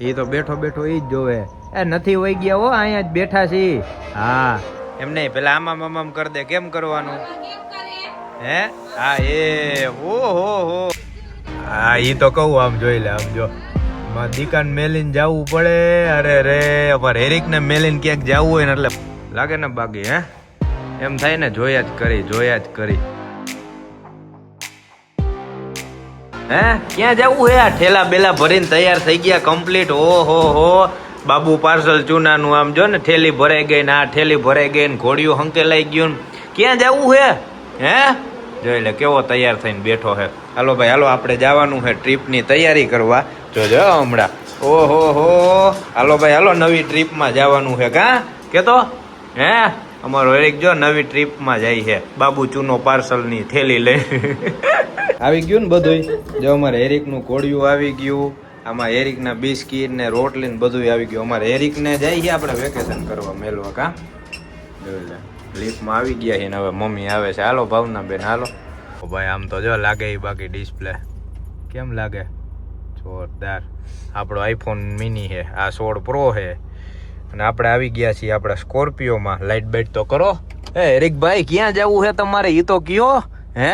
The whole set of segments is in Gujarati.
એ તો બેઠો બેઠો ઈ જ જોવે. એ નથી વહી ગયા હો, અહીંયા જ બેઠા છીએ. હા એમ નહીં, પેલા આમામ કરી દે. કેમ કરવાનું હે? હા એ હો. હા ઈ તો કહું, આમ જોઈ લે, આમ જો દીકાન મેલીને જવું પડે. અરે રે અમારે હેરિક ને મેલીને ક્યાંક જવું હોય ને એટલે લાગે ને બાકી. હે એમ થાય ને, જોયા જ કરી. હે ક્યાં જવું હે? આ ઠેલા બેલા ભરીને તૈયાર થઈ ગયા કમ્પ્લીટ. ઓહો બાબુ પાર્સલ ચૂનાનું. આમ જો ને ઠેલી ભરાઈ ગઈ ને આ ઠેલી ભરાઈ ગઈ ને ઘોડિયું હંકેલાઈ ગયું. ક્યાં જવું હે? હે જોઈ લે કેવો તૈયાર થઈને બેઠો હે. હાલો ભાઈ હાલો, આપણે જવાનું છે ટ્રીપની તૈયારી કરવા. જોજો હમણાં. ઓહો હાલો ભાઈ હાલો, નવી ટ્રીપમાં જવાનું છે. કા કેતો હે? અમારો હેરિક જો નવી ટ્રીપમાં જાય છે. બાબુ ચૂનો પાર્સલની થેલી લઈ આવી ગયું ને બધું. જો અમારે હેરિકનું ઘોડિયું આવી ગયું. આમાં હેરિકના બિસ્કીટ ને રોટલી ને બધું આવી ગયું. અમારે હેરિકને જાય છે આપણે વેકેશન કરવા મેલવા. કા જોઈ લે લિફ્ટમાં આવી ગયા છે ને હવે મમ્મી આવે છે. હાલો ભાવના બેન હાલો. ભાઈ આમ તો જો લાગે એ બાકી ડિસ્પ્લે કેમ લાગે? જોરદાર. આપણો આઈફોન મિની છે, આ 16 પ્રો છે. અને આપણે આવી ગયા છીએ આપણા સ્કોર્પિયોમાં. લાઇટ બાઇટ તો કરો. હેરિકભાઈ ક્યાં જવું છે તમારે એ તો કયો? હે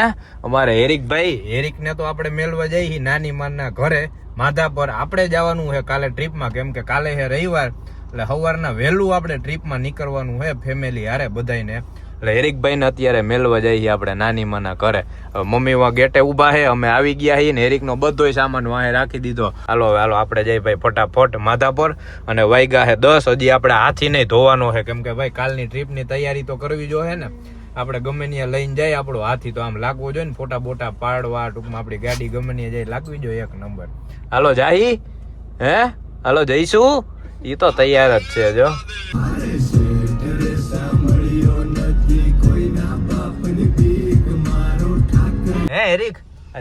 અમારે હેરિકને તો આપણે મેળવા જઈએ નાની માના ઘરે માધાપર. આપણે જવાનું છે કાલે ટ્રીપમાં, કેમ કે કાલે છે રવિવાર. એટલે સવારના વહેલું આપણે ટ્રીપમાં નીકળવાનું છે ફેમિલી હારે બધાને. એટલે હેરિકભાઈને અત્યારે મેળવા જઈએ આપણે નાની માના ઘરે. મમ્મી વા ગેટે ઊભા છે, અમે આવી ગયા છીએ ને હેરિકનો બધો સામાન વાહે રાખી દીધો. હાલો આપણે જઈએ ભાઈ ફટાફટ માધાપર. અને વાગ્યા છે 10. હજી આપણે હાથી નહીં ધોવાનો છે, કેમ કે ભાઈ કાલની ટ્રીપની તૈયારી તો કરવી જોઈએ ને. આપણે ગમે ત્યાં લઈને જાય આપણો હાથી તો આમ લાગવો જોઈએ ને, ફોટા બોટા પાડવા. ટૂંકમાં આપણી ગાડી ગમે ત્યાં જાય લાગવી જોઈએ એક નંબર. હાલો જાહી હે? હાલો જઈશું. એ તો તૈયાર જ છે. જો હે હેરિક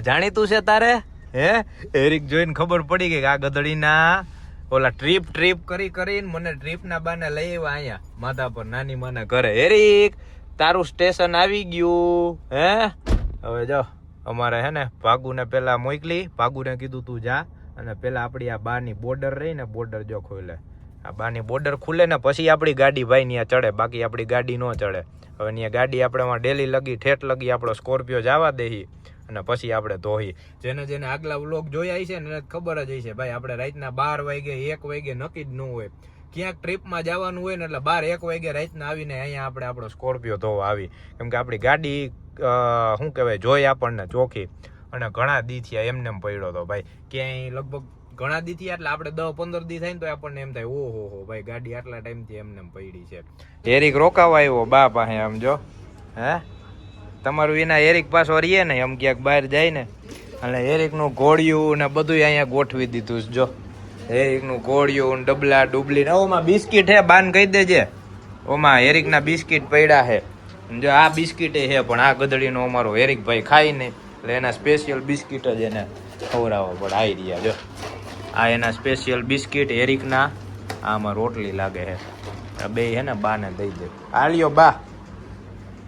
જાણીતું છે તારે? હે હેરિક જોઈને ખબર પડી ગઈ કે આ ગધડીના ઓલા ટ્રીપ કરીને મને ટ્રીપના બાને લઈ આવ્યા અહીંયા માધાપર નાની માના ઘરે. હેરિક તારું સ્ટેશન આવી ગયું. હે હવે જો અમારે હે ને ભાગુને પેલા મોકલી. ભાગુને કીધું તું જા અને પેલા આપણી આ બાની બોર્ડર રહી ને, બોર્ડર જો ખોલે. આ બાની બોર્ડર ખુલે ને પછી આપણી ગાડી ભાઈ ત્યાં ચડે, બાકી આપણી ગાડી ન ચડે. હવે ત્યાં ગાડી આપણે ડેલી લગી ઠેઠ લગી આપણો સ્કોર્પિયો જવા દેહી અને પછી આપણે ધોઈ. જેને આગલા વ્લોગ જોયા છે ને એને ખબર જ હશે ભાઈ, આપણે રાતના 12 વાગે 1 વાગે નક્કી જ ન હોય. ક્યાંક ટ્રીપમાં જવાનું હોય ને એટલે 12-1 વાગે રાતના આવીને અહીંયા આપણે આપણો સ્કોર્પિયો ધોવા આવી. કેમ કે આપણી ગાડી શું કહેવાય જોઈ આપણને ચોખ્ખી. અને ઘણા દી થયા એમને પડ્યો હતો ભાઈ, ક્યાંય લગભગ ઘણા દી થયા એટલે આપણે 10-15 દી થાય ને તો આપણને એમ થાય ઓહો ભાઈ ગાડી આટલા ટાઈમથી એમને પડી છે. હેરિક રોકાવા આવ્યો બા પાસે. આમ જો હે તમારું એના હેરિક પાછો રહીએ ને એમ ક્યાંક બહાર જાય ને, અને હેરિકનું ઘોડિયું ને બધું અહીંયા ગોઠવી દીધું. જો હેરિકનું ઘોડિયું ડબલા ડુબલી. ઓમાં બિસ્કીટ હે, બાન કહી દેજે. ઓમાં હેરિકના બિસ્કીટ પડ્યા છે. જો આ બિસ્કીટ છે પણ આ ગધડીનો અમારો હેરિકભાઈ ખાઈ નહીં, એટલે એના સ્પેશિયલ બિસ્કીટ જ એને ખવડાવવા પડે. આવી રહ્યા જો આ એના સ્પેશિયલ બિસ્કીટ હેરિકના. આમાં રોટલી લાગે છે. બે હે ને બાને દઈ દે. આલ્યો બા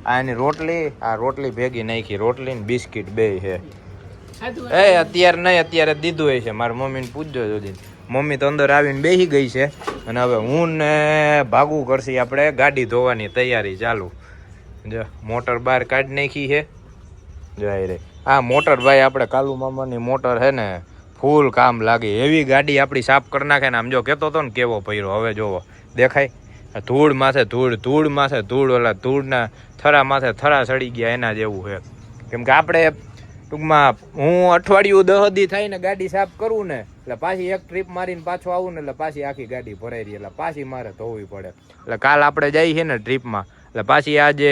આ એની રોટલી, આ રોટલી ભેગી નાખી. રોટલી ને બિસ્કીટ બે છે. અત્યારે નહીં, અત્યારે દીધું હોય છે. મારા મમ્મીને પૂછજો જોજી. મમ્મી તો અંદર આવીને બેસી ગઈ છે. અને હવે હું ને ભાગવું કરશી આપણે ગાડી ધોવાની તૈયારી ચાલુ. જો મોટર બહાર કાઢી નાખી છે. જાય રે આ મોટર ભાઈ આપણે કાલુ મામાની મોટર છે ને ફૂલ કામ લાગે. એવી ગાડી આપણી સાફ કરી નાખે ને. આમ જો કહેતો હતો ને કેવો પૈરો, હવે જોવો દેખાય. ધૂળ માથે ધૂળ માથે ધૂળ, ઓલા ધૂળના થરા માથે થરા સડી ગયા એના જેવું છે. કેમ કે આપણે ટૂંકમાં હું અઠવાડિયું 10 દી થાય ને ગાડી સાફ કરું ને એટલે પાછી એક ટ્રીપ મારીને પાછો આવું ને એટલે પાછી આખી ગાડી ભરાઈ રહી, એટલે પાછી મારે ધોવી પડે. એટલે કાલ આપણે જઈએ છીએ ને ટ્રીપમાં, એટલે પાછી આજે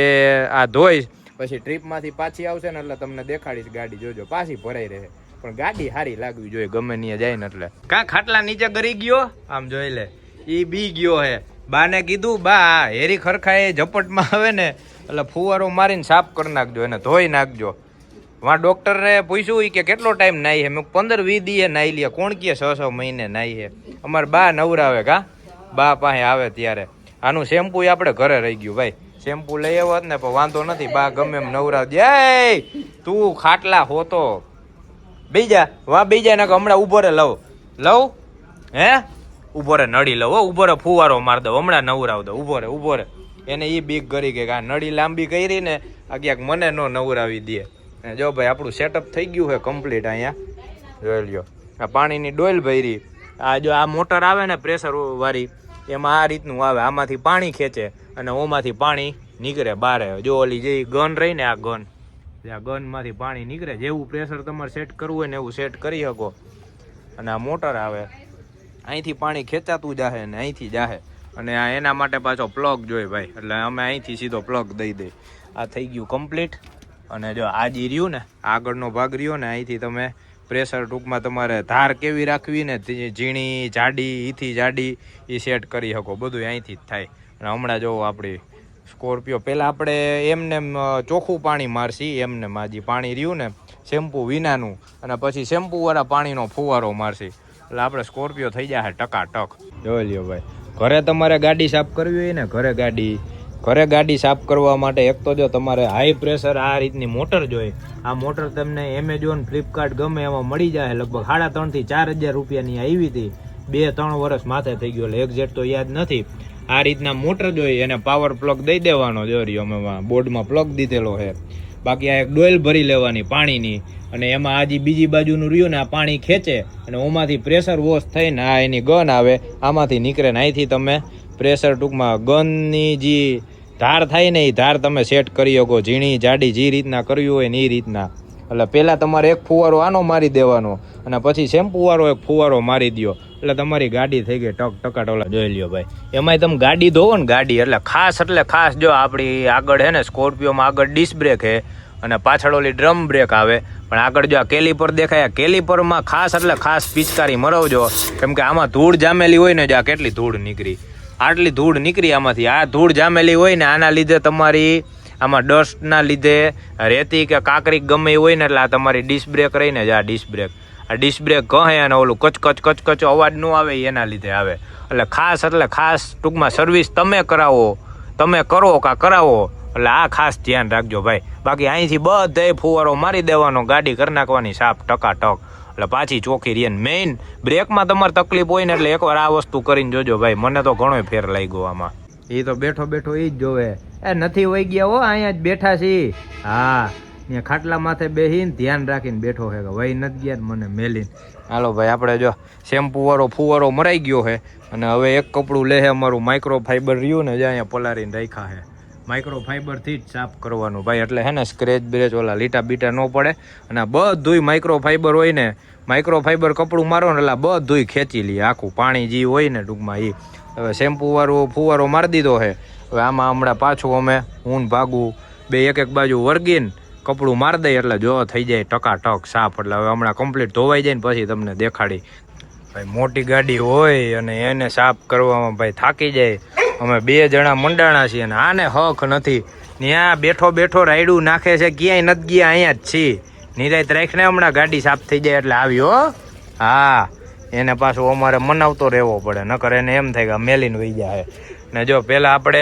આ ધોઈશ, પછી ટ્રીપમાંથી પાછી આવશે ને એટલે તમને દેખાડીશ ગાડી. જોજો પાછી ભરાઈ રહે, પણ ગાડી સારી લાગવી જોઈએ ગમે ત્યાં જાય ને. એટલે કાં ખાટલા નીચે ગરી ગયો, આમ જોઈ લે એ બી ગયો હે. બાને કીધું બા હેરી ખરખાએ ઝપટમાં આવે ને એટલે ફુવારો મારીને સાફ કરી નાખજો, એને ધોઈ નાખજો. વાં ડૉક્ટરને પૂછ્યું કે કેટલો ટાઈમ નાહી છે? મેં 15-20 દીએ નાહી લે. કોણ કહે 6-6 મહિને નાહી છે? અમારે બા નવરાવે. કા બા પાસે આવે ત્યારે. આનું શેમ્પુ આપણે ઘરે રહી ગયું ભાઈ, શેમ્પુ લઈ આવ્યો ને પણ વાંધો નથી, બા ગમે એમ નવરાવ દે. તું ખાટલા હોતો બીજા વા બીજા ને હમણાં ઉભો રે લવ હે ઉભો રે નળી લો, ઉભો રે ફુવારો માર દો, હમણાં નવરાવ દો, ઉભો રે. એને ઈ બીક કરી કે આ નળી લાંબી કરી ને આ ક્યાંક મને નો નવરાવી દે. જો ભાઈ આપણું સેટઅપ થઈ ગયું છે કમ્પ્લીટ. અહીંયા જોઈ લ્યો આ પાણીની ડોલ ભરી. આ જો આ મોટર આવે ને પ્રેશર વાળી, એમાં આ રીતનું આવે, આમાંથી પાણી ખેંચે અને ઓમાંથી પાણી નીકળે બારે. જો ઓલી જે ગન રહી ને, આ ગનમાંથી પાણી નીકળે. જેવું પ્રેશર તમારે સેટ કરવું હોય ને એવું સેટ કરી શકો. અને આ મોટર આવે, અહીંથી પાણી ખેંચાતું જાહે ને અહીંથી જાહે. અને આ એના માટે પાછો પ્લગ જોઈએ ભાઈ, એટલે અમે અહીંથી સીધો પ્લગ દઈ દઈ. આ થઈ ગયું કમ્પ્લીટ. અને જો આ જે રહ્યું ને આગળનો ભાગ રહ્યો ને, અહીંથી તમે પ્રેશર ટૂંકમાં તમારે ધાર કેવી રાખવી ને, ઝીણી જાડી ઈથી જાડી એ સેટ કરી શકો. બધું અહીંથી જ થાય. અને હમણાં જો આપણી સ્કોર્પિયો પહેલાં આપણે એમને ચોખ્ખું પાણી મારશી, એમને માજી પાણી રહ્યું ને શેમ્પુ વિનાનું, અને પછી શેમ્પુવાળા પાણીનો ફુવારો મારશી, એટલે આપણે સ્કોર્પિયો થઈ જાય ટકાટક. જોઈ લ્યો ભાઈ, ઘરે તમારે ગાડી સાફ કરવી હોય ને, ઘરે ગાડી સાફ કરવા માટે એક તો જો તમારે હાઈ પ્રેશર આ રીતની મોટર જોઈએ. આ મોટર તમને એમેઝોન, ફ્લિપકાર્ટ ગમે એમાં મળી જાય. લગભગ 3,500 થી 4,000 રૂપિયાની આવી હતી. 2-3 વર્ષ માથે થઈ ગયો, એટલે એક્ઝેક્ટ તો યાદ નથી. આ રીતના મોટર જોઈએ, એને પાવર પ્લગ દઈ દેવાનો. જો રહ્યો અમે બોર્ડમાં પ્લગ દીધેલો છે. બાકી આ એક ડોલ ભરી લેવાની પાણીની, અને એમાં આ જે બીજી બાજુનું રહ્યું ને આ પાણી ખેંચે, અને ઓમાંથી પ્રેશર વોશ થઈને આ એની ગન આવે, આમાંથી નીકળે ને અહીંથી તમે પ્રેશર ટૂંકમાં ગનની જે ધાર થાય ને એ ધાર તમે સેટ કરી શકો. ઝીણી જાડી જે રીતના કરવી હોય ને એ રીતના. એટલે પહેલાં તમારે એક ફુવારો આનો મારી દેવાનો, અને પછી શેમ્પુવાળો એક ફુવારો મારી દો, એટલે તમારી ગાડી થઈ ગઈ ટકાટોલા. જોઈ લ્યો ભાઈ, એમાંય તમે ગાડી ધોવો ને, ગાડી એટલે ખાસ જો આપણી આગળ છે ને સ્કોર્પિયોમાં આગળ ડિસ્ક બ્રેક છે, અને પાછળ ઓલી ડ્રમ બ્રેક આવે. પણ આગળ જો આ કેલિપર દેખાય, કેલિપરમાં ખાસ પિચકારી મરવજો, કેમ કે આમાં ધૂળ જામેલી હોય ને, જો આ કેટલી ધૂળ નીકળી, આટલી ધૂળ નીકળી આમાંથી. આ ધૂળ જામેલી હોય ને, આના લીધે તમારી આમાં ડસ્ટના લીધે રેતી કે કાંકરી ગમે એ હોય ને, એટલે આ તમારી ડિસ્ક બ્રેક રહીને, આ ડિસ્ક બ્રેક કહે, અને ઓલું કચ અવાજ ન આવે એના લીધે આવે. એટલે ખાસ ટૂંકમાં સર્વિસ તમે કરો કાં કરાવો, એટલે આ ખાસ ધ્યાન રાખજો ભાઈ. બાકી અહીંથી બધે ફુવારો મારી દેવાનો, ગાડી કરી નાખવાની સાફ ટકાટક, એટલે પાછી ચોખ્ખી રહે. મેઇન બ્રેકમાં તમારે તકલીફ હોય ને, એટલે એકવાર આ વસ્તુ કરીને જોજો ભાઈ. મને તો ઘણો ફેર લાગ્યો આમાં. એ તો બેઠો એ જ જોવે. નથી વહી ગયા હો, અહીંયા જ બેઠા છીએ. હા, અહીંયા ખાટલા માથે બેસીને ધ્યાન રાખીને બેઠો છે, વહી નથી ગયા મને મેલીને. હાલો ભાઈ, આપણે જો શેમ્પુ ફુવારો મરાઈ ગયો છે, અને હવે એક કપડું લે છે અમારું માઇક્રો ફાઈબર રહ્યું ને, જે અહીંયા પલારીને રાખ્યા છે. માઇક્રો ફાઈબરથી જ સાફ કરવાનું ભાઈ, એટલે હે ને સ્ક્રેચ બ્રેચ ઓલા લીટા બીટા ન પડે. અને બધુંય માઇક્રો ફાઈબર હોય ને, માઇક્રો ફાઈબર કપડું મારો ને એટલે બધુંય ખેંચી લે, આખું પાણી જે હોય ને ટૂંકમાં એ. હવે શેમ્પુવાળો ફુવારો મારી દીધો છે. હવે આમાં હમણાં પાછું અમે હું ભાગું બે એક બાજુ વર્ગીને કપડું મારી દઈએ, એટલે જો થઈ જાય ટકાટક સાફ. એટલે હવે હમણાં કમ્પ્લીટ ધોવાઈ જાય ને પછી તમને દેખાડી. ભાઈ મોટી ગાડી હોય અને એને સાફ કરવામાં ભાઈ થાકી જાય. અમે 2 જણા મંડાણા છીએ, અને આને હક નથી. ત્યાં બેઠો રાયડું નાખે છે, ક્યાંય નથી ગયા, અહીંયા જ છીએ. નિરાયત રાખીને હમણાં ગાડી સાફ થઈ જાય એટલે આવ્યો. હા, એને પાછું અમારે મનાવતો રહેવો પડે, નકર એને એમ થાય કે મેલીને વહી જાય. ને જો પહેલાં આપણે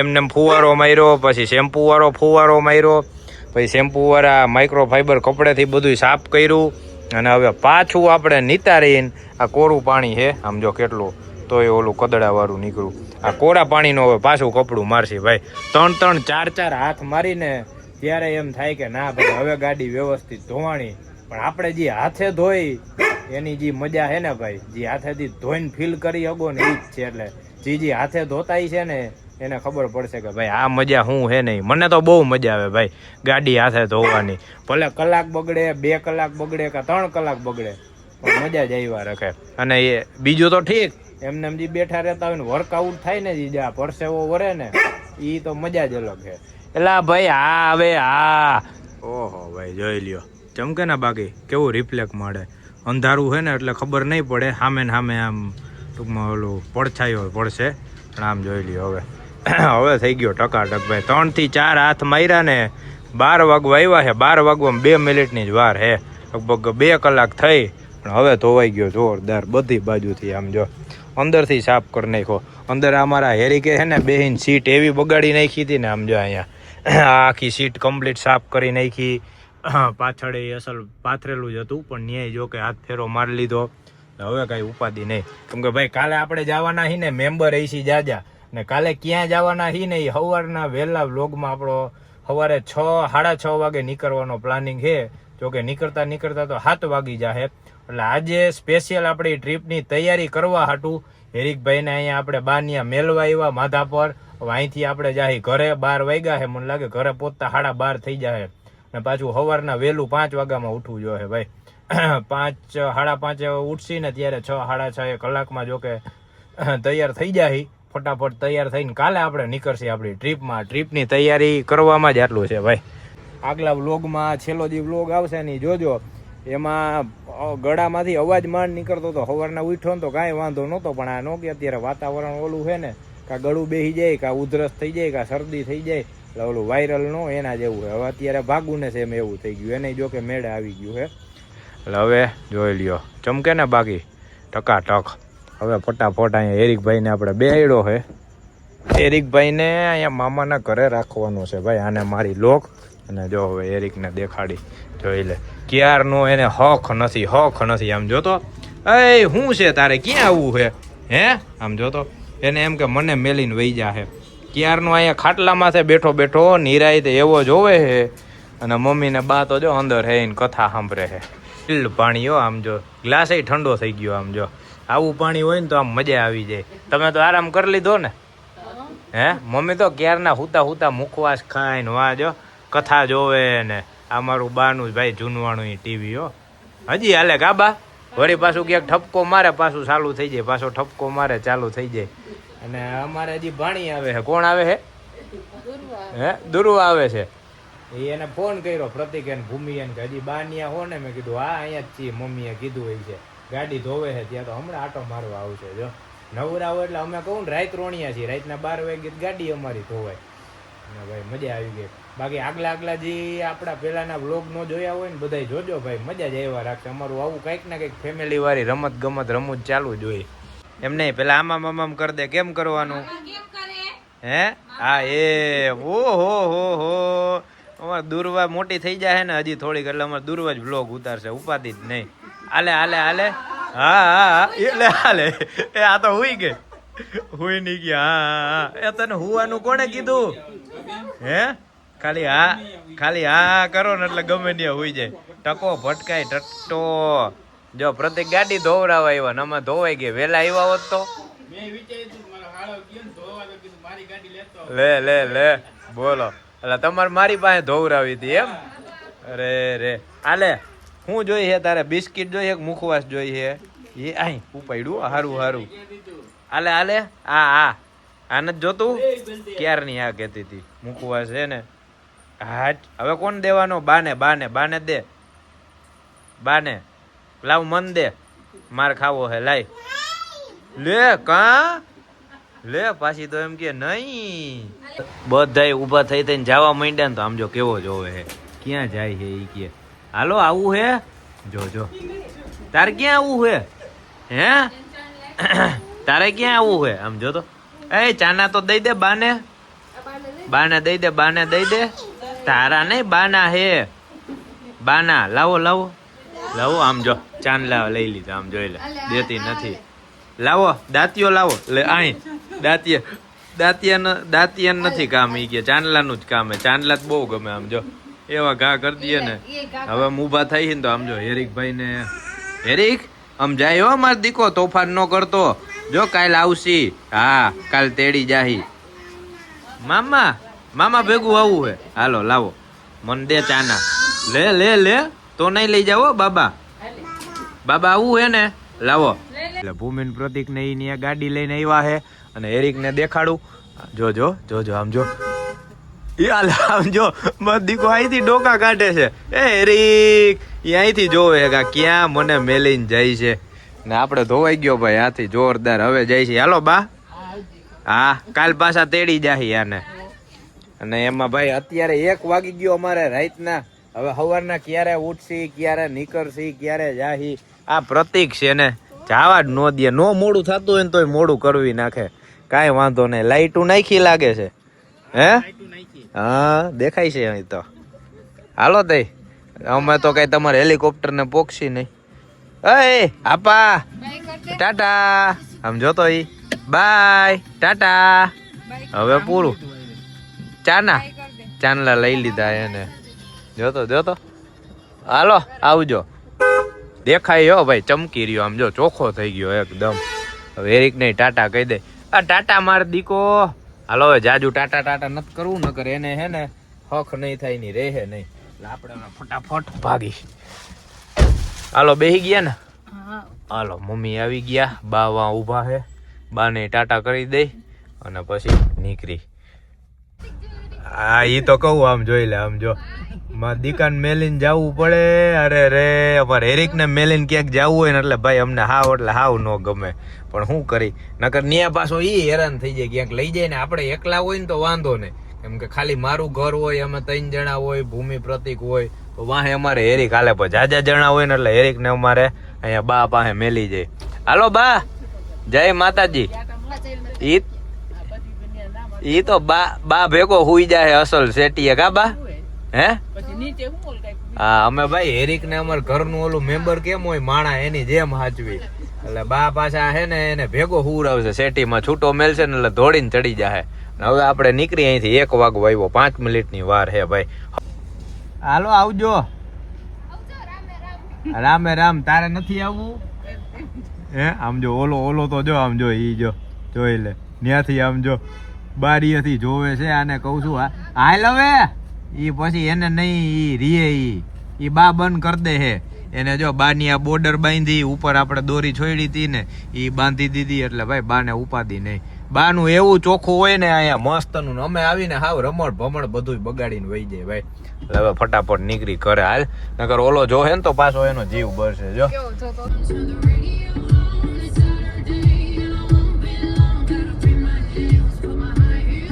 એમને ફુવારો માર્યો, પછી શેમ્પુવાળો ફુવારો માર્યો, પછી શેમ્પુવાળા માઇક્રો ફાઈબર કપડેથી બધું સાફ કર્યું. અને હવે પાછું આપણે નિતારીને આ કોરું પાણી છે, આમ જો કેટલું, તો એ ઓલું કદડાવાળું નીકળ્યું. આ કોરા પાણીનો હવે પાછું કપડું મારશે ભાઈ. 3-3, 4-4 હાથ મારીને ત્યારે એમ થાય કે ના ભાઈ હવે ગાડી વ્યવસ્થિત ધોવાણી. પણ આપણે જે હાથે ધોઈ એની જે મજા છે ને ભાઈ, જે હાથેથી ધોઈને ફીલ કરી શકો ને એ જ છે. એટલે જે હાથે ધોતાય છે ને એને ખબર પડશે કે ભાઈ આ મજા શું છે નહીં. મને તો બહુ મજા આવે ભાઈ ગાડી હાથે ધોવાની. ભલે કલાક બગડે, 2 કલાક બગડે કે 3 કલાક બગડે, પણ મજા જ આવ્યા રાખે. અને એ બીજું તો ઠીક, એમને જે બેઠા રહેતા હોય ને વર્કઆઉટ થાય ને, જે આ પરસેવો વરે ને, એ તો મજા જ અલગ છે. એટલે ભાઈ આ હવે ઓહો ભાઈ જોઈ લ્યો ચમકે ને, બાકી કેવું રિફ્લેક્ટ મળે. અંધારું છે ને એટલે ખબર નહીં પડે, સામે ને સામે આમ ટૂંકમાં ઓલું પડછાયો પડશે. પણ આમ જોઈ લ્યો હવે થઈ ગયો ટકાટક ભાઈ. 3 થી 4 હાથ માર્યા ને 12 વાગવા આવ્યા છે. 12 વાગવામાં 2 મિનિટની જ વાર છે, લગભગ 2 કલાક થઈ. પણ હવે ધોવાઈ ગયો જોરદાર બધી બાજુથી. આમ જો અંદરથી સાફ કરી નાખ્યો. અંદર અમારા હેરિકે છે ને બેહીન સીટ એવી બગાડી નાખી હતી ને, આમ જો અહીંયા આખી સીટ કમ્પ્લીટ સાફ કરી નાખી. પાછળ એ અસલ પાથરેલું જ હતું, પણ ન્યાય જો કે હાથ ફેરો મારી લીધો. હવે કઈ ઉપાધિ નહીં. કેમ કે ભાઈ કાલે આપણે જવાના હી ને મેમ્બર એસી જાજા ને કાલે ક્યાં જવાના હી ને એ સવારના વહેલા વ્લોગમાં આપણો સવારે 6:30 વાગે નીકળવાનો પ્લાનિંગ છે. જોકે નીકળતા તો 7 વાગી જાહે. એટલે આજે સ્પેશિયલ આપણી ટ્રીપની તૈયારી કરવા હાટું હેરિકભાઈને અહીંયા આપણે બાનિયા મેલવા આવ્યા માધા પર. હવે અહીંથી આપણે જાહી ઘરે 12 વાગ્યા છે. મને લાગે ઘરે પહોંચતા 12:30 થઈ જાય. ને પાછું સવારના વહેલું 5 વાગ્યામાં ઉઠવું જોઈએ ભાઈ. 5 5:30 ઉઠશી ને ત્યારે 6 6:30 કલાકમાં જોકે તૈયાર થઈ જાય. ફટાફટ તૈયાર થઈને કાલે આપણે નીકળશે આપણી ટ્રીપમાં. ટ્રીપની તૈયારી કરવામાં જ આટલું છે ભાઈ. આગલા વ્લોગમાં છેલ્લો જે વ્લોગ આવશે ને જોજો. એમાં ગળામાંથી અવાજ માંડ નીકળતો હતો. સવારના ઉઠ્યો ને તો કાંઈ વાંધો નહોતો, પણ આ નો કે અત્યારે વાતાવરણ ઓલું છે ને, કાં ગળું બેસી જાય, કાં ઉધરસ થઈ જાય, કાં શરદી થઈ જાય, એટલે ઓલું વાયરલ નો એના જેવું છે. હવે અત્યારે ભાગું ને છે એમ એવું થઈ ગયું. એને જો કે મેળે આવી ગયું છે. એટલે હવે જોઈ લ્યો ચમકે ને બાકી ટકાટક. હવે ફટાફટ અહીંયા હેરિકભાઈને આપણે બેહાડ્યો છે. હેરિકભાઈને અહીંયા મામાના ઘરે રાખવાનું છે ભાઈ. આને મારી લોક અને જો હવે હેરિકને દેખાડી જોઈ લે. ક્યારનો એને હક નથી. આમ જોતો એ શું છે તારે, ક્યાં આવવું છે હે? આમ જોતો એને એમ કે મને મેલીને વહી જાહે. ક્યારનો અહીંયા ખાટલામાં છે બેઠો નિરાયતે એવો જોવે છે. અને મમ્મીને બા તો જો અંદર હે એને કથા સાંભળે છે. ચીલ્ડ પાણી હો. આમ જો ગ્લાસ ઠંડો થઈ ગયો. આમ જો આવું પાણી હોય ને તો આમ મજા આવી જાય. તમે તો આરામ કરી લીધો ને હે? મમ્મી તો ક્યારના હુતા મુખવાસ ખાઈને વાહ જો કથા જોવે ને. આ મારું બાનું ભાઈ જૂનવાણું ટીવી હો. હજી હાલે ગાબા. વળી પાછું ક્યાંક ઠપકો મારે પાછું ચાલુ થઈ જાય, પાછો ઠપકો મારે ચાલુ થઈ જાય. અને અમારે હજી ભાણી આવે છે. કોણ આવે છે? હે દુર્વા આવે છે. એને ફોન કર્યો પ્રતિક એને ભૂમિ એને કે હજી બાનિયા હો ને. મેં કીધું હા અહીંયા જ છીએ. મમ્મીએ કીધું હોય છે ગાડી ધોવે છે ત્યાં તો હમણાં આટો મારવા આવશે. જો નવરા હોય એટલે અમે કહું ને રાત રોણિયા છીએ. રાતના 12 વાગે ગાડી અમારી ધોવાય. અને ભાઈ મજા આવી ગઈ. બાકી આગલા જે આપણા પહેલાના વ્લોગ નો જોયા હોય ને બધા જોજો ભાઈ, મજા જ આવ્યા રાખશે. અમારું આવું કંઈક ને કંઈક ફેમિલી વાળી રમત ગમત રમૂજ ચાલુ જ હોય. એમ નહીં પેલા આમામ કરી દે. કેમ કરવાનું હે? હા એ હો અમારે દુર્વા મોટી થઈ જાય ને હજી થોડીક, એટલે અમારે દુર્વા જ વ્લોગ ઉતારશે. ઉપાધિ જ નહીં. હાલે હા એટલે હાલે. એ આ તો હુઈ ગઈ. હુઈ નહીં ગયા. હા એ તને હુવાનું કોણે કીધું હે? ખાલી હા કરો ને એટલે ગમે ત્યાં હુઈ જાય. ટકો ભટકાય ટટ્ટો. જો પ્રતિક ગાડી ધોવરાવા આવ્યા ને અમે ધોવાઈ ગયા. વેલા આવ્યા હોત તો લે બોલો. એટલે તમારે મારી પાસે ધોવરાવી હતી એમ? અરે રે હાલે. શું જોઈ છે તારે? બિસ્કિટ જોઈએ કે મુખવાસ જોઈ છે? એ આઈ ઉપાડ્યું હારું. હાલે હા આને જ જોતું ક્યારની આ કહેતી હતી મુખવાસ છે ને. હાટ હવે કોણ દેવાનો? બાને દે. બાને લાવ મન દે. માર ખાવો હે લાય લે. કા લે પાછી તો એમ કે નહીં. બધાય ઊભા થઈ થઈને જવા માંડ્યા ને તો આમ જો કેવો જોવે હે. ક્યાં જાય છે ઈ કે હાલો આવું હે. જો તારે ક્યાં આવું હે હે? તારે ક્યાં આવું હે? આમ જો તો એ ચાના તો દઈ દે બાને દઈ દે. તારા નહીં બાના હે. બાના લાવો. આમ જો ચાન લાવ લઈ લીધા. આમ જોઈ લે દેતી નથી. લાવો દાંતિયો લાવો. લે આઈ દાંતિયા નથી કામ. ઈ કે ચાંદલાનું જ કામ હે. ચાંદલા જ બહુ ગમે. આમ જો એવા ઘા કરી દઈએ ને. હવે ઊભા થઈ ને તો આમ જો હેરિકભાઈ ને હેરિક આમ જાય હો માર દીકો. તોફાન નો કરતો. જો કાલ આવશી. હા કાલ તેડી જાહી. મામા ભેગું આવું હે. હાલો લાવો મન દે ચાના. લે તો નહીં લઈ જાવ બાબા આવું હે ને. લાવો. એટલે ભૂમિન પ્રતિક ને ઈ ગાડી લઈને આવ્યા હે. અને હેરિક ને દેખાડું. જોજો આમ જો આમ જો મત દીકો અહીંથી ડોકા કાઢે છે. એ હેરિક ઈ અહીંથી જોવે ક્યાં મને મેલીને જાય છે. ને આપણે ધોવાઈ ગયો ભાઈ હાથી જોરદાર. હવે જાય છે. હાલો બા. હા કાલ પાછા તેડી જાહી આને. અને એમાં ભાઈ અત્યારે 1 વાગી ગયો અમારે રાતના. હવે સવારના ક્યારે ઉઠશી, ક્યારે નીકળશી, ક્યારે જાહી. આ પ્રતિક છે ને જવા જ નો દે. નો મોડું થતું હોય ને તોય મોડું કરવી નાખે. કાંઈ વાંધો નહીં. લાઈટું નાખી લાગે છે હે? હા દેખાય છે અહીં તો. હાલો તઈ અમે તો કઈ તમારે હેલિકોપ્ટર ને પોક્ષી નહીં. એ આપા ટાટા આમ જોતો ઈ બાય ટાટા હવે પૂરું ચાનલા લઈ લીધા એને જોતો હાલો આવજો દેખાય હો ભાઈ ચમકી રહ્યો આમ જો ચોખ્ખો થઈ ગયો એકદમ હવે એરિક ને ટાટા કહી દે આ ટાટા માર દીકો હાલો હવે જાજુ ટાટા નથી કરવું ન કરે એને હે ને હક નહીં થાય ની રહે નહીં એટલે આપણે ફટાફટ ભાગી હાલો બેહી ગયા ને હાલો મમ્મી આવી ગયા બા વા ઉભા હે બાને ટાટા કરી દે અને પછી નીકળી હા ઈ તો કહું આમ જોઈ લે આમ જો માં દીકાન મેલીને જવું પડે અરે રે અમારે એરિક ને મેલીને ક્યાંક જવું હોય ને એટલે ભાઈ અમને હાવ એટલે હાવ ન ગમે પણ શું કરી નકર ન્યા પાછો ઈ હેરાન થઈ જાય ક્યાંક લઈ જાય ને આપણે એકલા હોય ને તો વાંધો ને કેમ કે ખાલી મારું ઘર હોય અમે 3 જણા હોય ભૂમિ પ્રતિક હોય તો વાહે અમારે એરિક હાલે પણ જાજા જણા હોય ને એટલે એરિક ને અમારે અહીંયા બા પાસે મેલી જાય હાલો બા જય માતાજી ઈ તો બા ભેગો હુઈ જાય અસલ સેટીએ કા બા હે હા અમે ભાઈ એરિક ને અમાર ઘરનું ઓલું મેમ્બર કેમ હોય માણા એની જેમ હાચવી એટલે બા પાછા હે ને એને ભેગો હુરાવશે સેટીમાં છૂટો મેલશે ને એટલે દોડીને ચડી જાય હવે આપણે નીકળી અહીંથી 1 વાગવા આવ્યો 5 મિનિટની વાર હે ભાઈ હાલો આવજો રામે રામ તારે નથી આવવું હે આમ જો ઓલો તો જો આમ જો ઈ જો જોઈ લે ન્યાથી આમ જો બારીએથી જોવે છે આને કહું છું હાલ હવે ઈ પછી એને નહીં ઈ રીએ ઈ બા બંધ કરી દે હે એને જો બાની આ બોર્ડર બાંધી ઉપર આપણે દોરી છોડી હતી ને ઈ બાંધી દીધી એટલે ભાઈ બાને ઉપાદી નહીં બાનું એવું ચોખ્ખું હોય ને અહીંયા મસ્તનું અમે આવીને હાવ રમણ ભમણ બધું બગાડીને વહી જાય ભાઈ હવે ફટાફટ નીકળી કરે હાલ નકર ઓલો જોહે ને તો પાછો એનો જીવ બળશે જો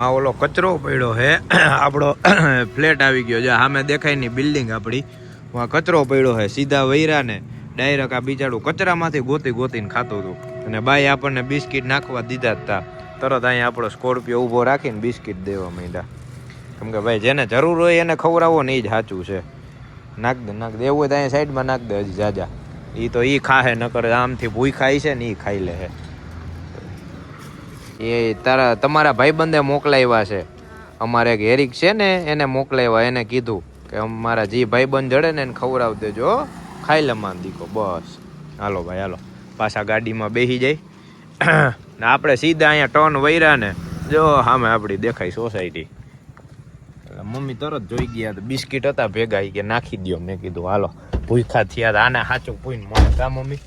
આ ઓલો કચરો પડ્યો હે આપણો ફ્લેટ આવી ગયો છે સામે દેખાય ની બિલ્ડિંગ આપણી કચરો પડ્યો હે સીધા વૈરા ને ડાયરેક્ટ આ બિચારું કચરામાંથી ગોતીને ખાતું હતું અને બાઈ આપણને બિસ્કિટ નાખવા દીધા હતા તરત અહીંયા આપણો સ્કોર્પિયો ઊભો રાખીને બિસ્કિટ દેવા માંડ્યા કેમ કે ભાઈ જેને જરૂર હોય એને ખવડાવો ને એ જ સાચું છે નાખ દે એવું હોય તો અહીંયા સાઈડમાં નાખ દે હજી જાજા એ તો એ ખાહે નકર આમથી ભૂઈ ખાઈ છે ને એ ખાઈ લે હે એ તમારા ભાઈબંધે મોકલાવ્યા છે અમારે એક હેરિક છે ને એને મોકલાવ્યા એને કીધું કે અમારા જે ભાઈબંધ જડે ને એને ખવડાવી દેજો ખાઈ લે માન દીકો બસ હાલો ભાઈ હાલો પાછા ગાડીમાં બેસી જાય ને આપણે સીધા અહીંયા ટર્ન વૈરા ને જો સામે આપણી દેખાય સોસાયટી એટલે મમ્મી તરત જોઈ ગયા તો બિસ્કિટ હતા ભેગા કે નાખી દો મેં કીધું હાલો ભૂખા થયા આને સાચું પૂઈને મને કા મમ્મી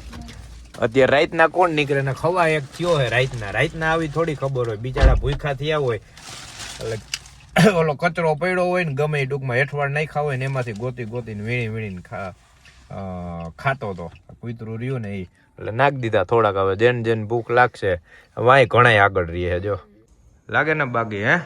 અત્યારે રાતના કોણ નીકળે ને ખવા એક થયો હે રાતના આવી થોડી ખબર હોય બિચારા ભૂખા થયા હોય એટલે ઓલો કચરો પડ્યો હોય ને ગમે એ ટૂંકમાં હેઠવાડ નહીં ખાવ હોય ને એમાંથી ગોતીને વીણીને ખાતો તો કૂતરું રહ્યું ને એ એટલે નાખી દીધા થોડાક હવે જેને ભૂખ લાગશે વાય ઘણા આગળ રહીએ જો લાગે ને બાકી હે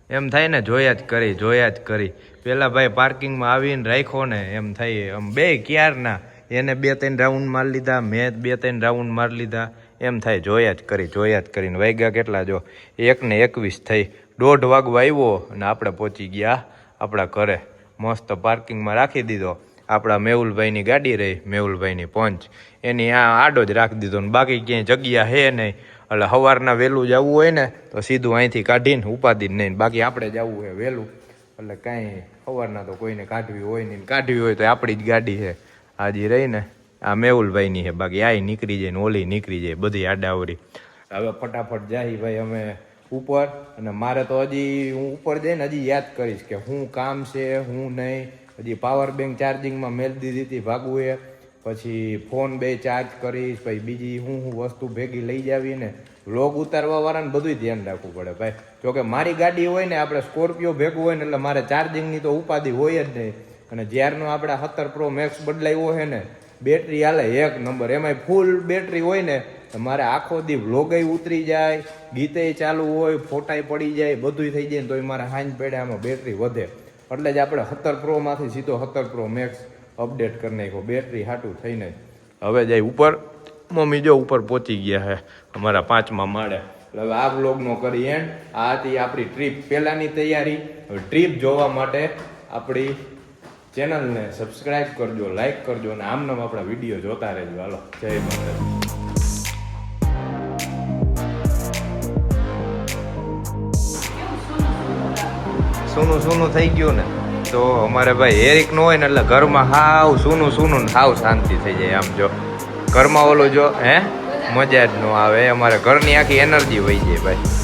એમ થાય ને જોયા જ કરી પેલા ભાઈ પાર્કિંગમાં આવીને રાખ્યો ને એમ થાય આમ બે ક્યારના એને 2-3 રાઉન્ડ મારી લીધા મેં 2-3 રાઉન્ડ મારી લીધા એમ થાય જોયા જ કરીને વાગ્યા કેટલા જો 1:21 થઈ 1:30 વાગવા આવ્યો અને આપણે પહોંચી ગયા આપણા ઘરે મસ્ત પાર્કિંગમાં રાખી દીધો આપણા મેહુલભાઈની ગાડી રહી મેહુલભાઈની પંચ એની આ આડો જ રાખી દીધો ને બાકી ક્યાંય જગ્યા હે નહીં એટલે સવારના વહેલું જવું હોય ને તો સીધું અહીંથી કાઢીને ઉપાદીને નહીં બાકી આપણે જવું હોય વહેલું એટલે કાંઈ સવારના તો કોઈને કાઢવી હોય નહીં કાઢવી હોય તો આપણી જ ગાડી છે હાજી રહી ને આ મેહુલભાઈની છે બાકી આ નીકળી જાય ને ઓલી નીકળી જાય બધી આડાવરી હવે ફટાફટ જાય ભાઈ અમે ઉપર અને મારે તો હજી હું ઉપર જઈને હજી યાદ કરીશ કે શું કામ છે શું નહીં હજી પાવર બેંક ચાર્જિંગમાં મેળ દીધી હતી ભાગવું એ પછી ફોન 2 ચાર્જ કરીશ પછી બીજી શું વસ્તુ ભેગી લઈ જાવી ને વ્લોગ ઉતારવા વાળાને બધું ધ્યાન રાખવું પડે ભાઈ જોકે મારી ગાડી હોય ને આપણે સ્કોર્પિયો ભેગું હોય ને એટલે મારે ચાર્જિંગની તો ઉપાધિ હોય જ નહીં અને જ્યારનો આપણે 17 Pro Max બદલાવ્યો છે ને બેટરી હાલે 1 નંબર એમાંય ફૂલ બેટરી હોય ને તો મારે આખો દી વ્લોગય ઉતરી જાય ગીતે ચાલુ હોય ફોટાય પડી જાય બધું થઈ જાય ને તોય મારે હાંજ પેડે આમાં બેટરી વધે એટલે જ આપણે 17 Pro માંથી સીધો 17 Pro Max અપડેટ કરી નાખ્યો બેટરી હાટું થઈને હવે જાય ઉપર મમ્મી જો ઉપર પહોંચી ગયા છે અમારા 5મા માળે હવે આ વ્લોગનો કરી એન્ડ આ હતી આપણી ટ્રીપ પહેલાની તૈયારી ટ્રીપ જોવા માટે આપણી ચેનલને સબસ્ક્રાઇબ કરજો, લાઈક કરજો અને આમનામ આપણા વિડીયો જોતા રહેજો. હાલો, જય માતાજી. સૂનું થઈ ગયું ને તો અમારે ભાઈ એરિક નો હોય ને એટલે ઘરમાં હાવ સૂનું હાવ શાંતિ થઈ જાય. આમ જો ઘરમાં ઓલું જો મજા જ ન આવે. અમારે ઘરની આખી એનર્જી વહી જાય ભાઈ.